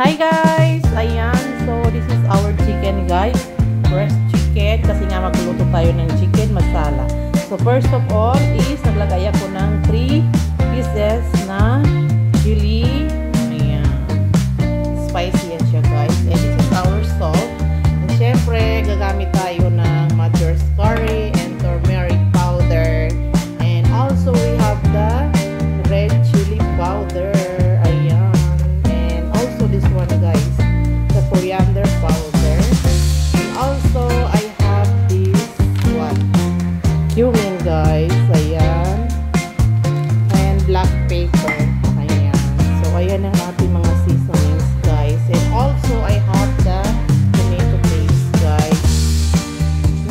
Hi guys! Ayan, so this is our chicken guys. Breast chicken kasi nga magluluto tayo ng chicken masala. So first of all is naglagay ako ng 3 pieces na chili. Ayan. Spicy yan siya guys. And this is our salt. And syempre gagamit tayo ng mother's curry and turmeric powder. And also we have the red chili powder. Coriander powder, and also I have this cumin guys, ayan, and black pepper, ayan. So ayan ang ating mga seasonings guys, and also I have the tomato paste guys.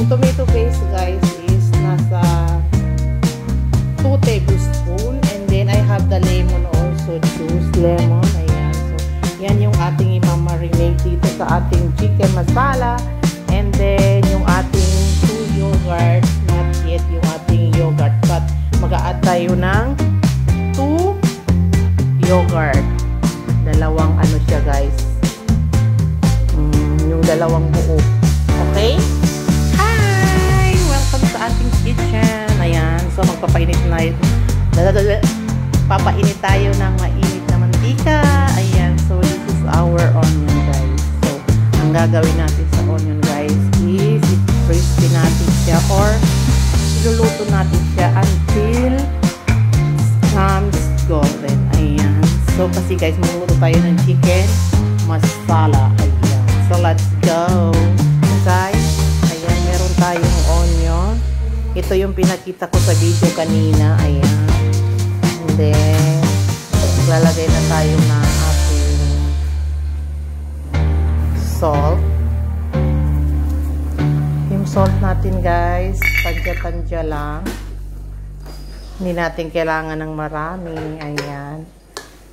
Yung tomato paste guys is nasa 2 tablespoons, and then I have the lemon also, juice lemon, ayan. So yan yung ating imamarinate dito sa ating chicken masala. And then, yung ating 2 yogurt. Not yet yung ating yogurt. But, mag-a-add tayo ng 2 yogurt. Dalawang ano siya guys. Yung dalawang buo. Okay? Hi! Welcome sa ating kitchen. Ayan. So, magpapainit na yun. Papainit tayo ng mainit na mantika. Ayan. So, this is our onion guys. So, ang gagawin natin sa onion guys is crispy natin siya or iluluto natin siya until becomes golden. Ayan. So, kasi guys, magluluto tayo ng chicken masala. Ayan. So, let's go. Guys, ayan. Meron tayong onion. Ito yung pinakita ko sa video kanina. Ayan. And then, lalagay na tayo ng ating salt. Yung salt natin guys, tansya-tansya lang. Hindi natin kailangan ng marami. Ayan.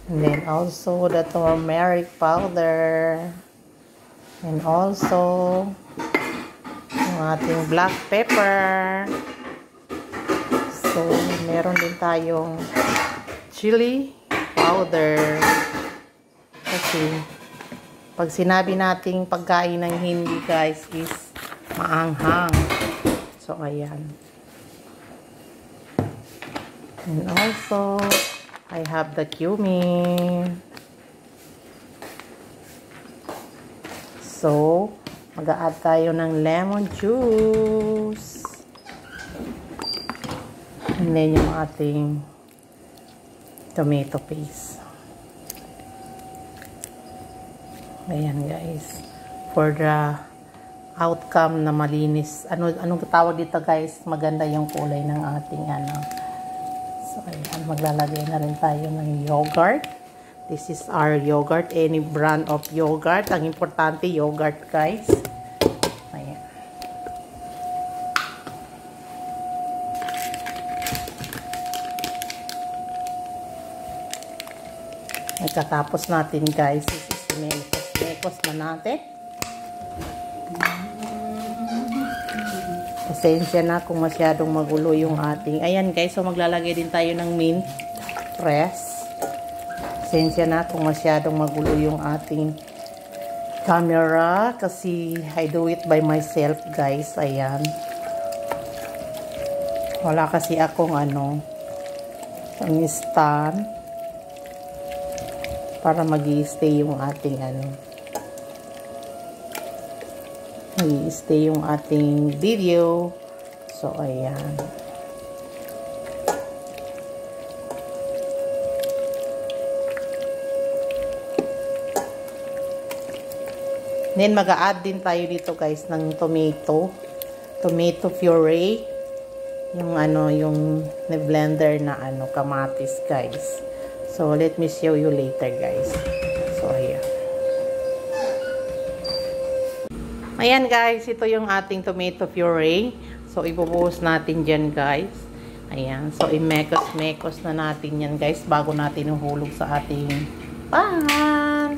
And then also the turmeric powder. And also yung ating black pepper. So, meron din tayong chili powder. Kasi pag sinabi nating pagkain ng Hindi guys is maanghang. So ayan. And also I have the cumin. So mag-a-add tayo ng lemon juice. And then yung ating tomato paste. Ayan guys. For the outcome na malinis. Anong tawag dito guys? Maganda yung kulay ng ating ano. So ayan. Maglalagay na rin tayo ng yogurt. This is our yogurt. Any brand of yogurt. Ang importante yogurt guys. Ayan. Pagkatapos natin guys, mekos na natin. Pasensya na kung masyadong magulo yung ating. Ayan guys, so maglalagay din tayo ng mint press. Pasensya na kung masyadong magulo yung ating camera kasi I do it by myself guys. Ayan. Wala kasi akong ang stand para mag-i-stay yung ating mag-i-stay yung ating video. So ayan. Then mag-a-add din tayo dito guys ng tomato puree, yung yung blender na kamatis guys. So, let me show you later, guys. So, ayan. Ayan, guys. Ito yung ating tomato puree. So, ibubuhos natin dyan, guys. Ayan. So, imekos-mekos na natin yan, guys, bago natin ihulog sa ating pan.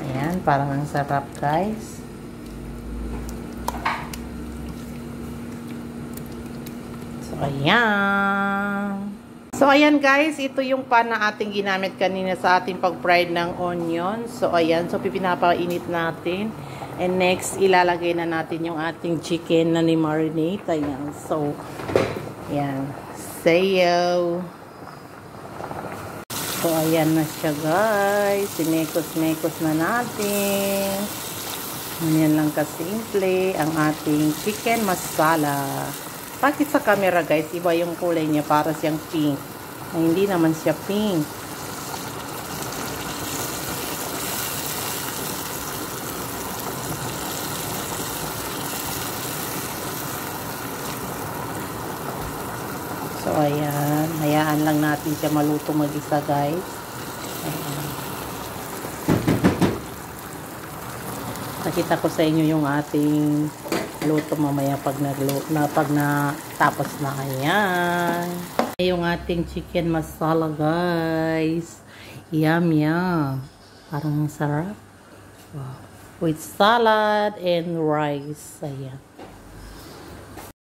Ayan. Parang ang sarap, guys. So, ayan. So, So, ayan guys, ito yung pan na ating ginamit kanina sa ating pag-fried ng onion. So, ayan. So, pinapainit natin. And next, ilalagay na natin yung ating chicken na ni-marinate. Ayan. So, ayan. Sayo. So, ayan na siya guys. Sinekos-mekos na natin. Ganyan lang kasimple ang ating chicken masala. Bakit sa camera guys, iba yung kulay niya, para siyang pink. Ay, hindi naman siya pink. So, ayan. Hayaan lang natin siya maluto mag-isa guys. Ayan. Nakita ko sa inyo yung ating luto mamaya pag natapos na. Ayan. Yung ating chicken masala guys. Yum yum. Parang sarap. Wow. With salad and rice. Ayan.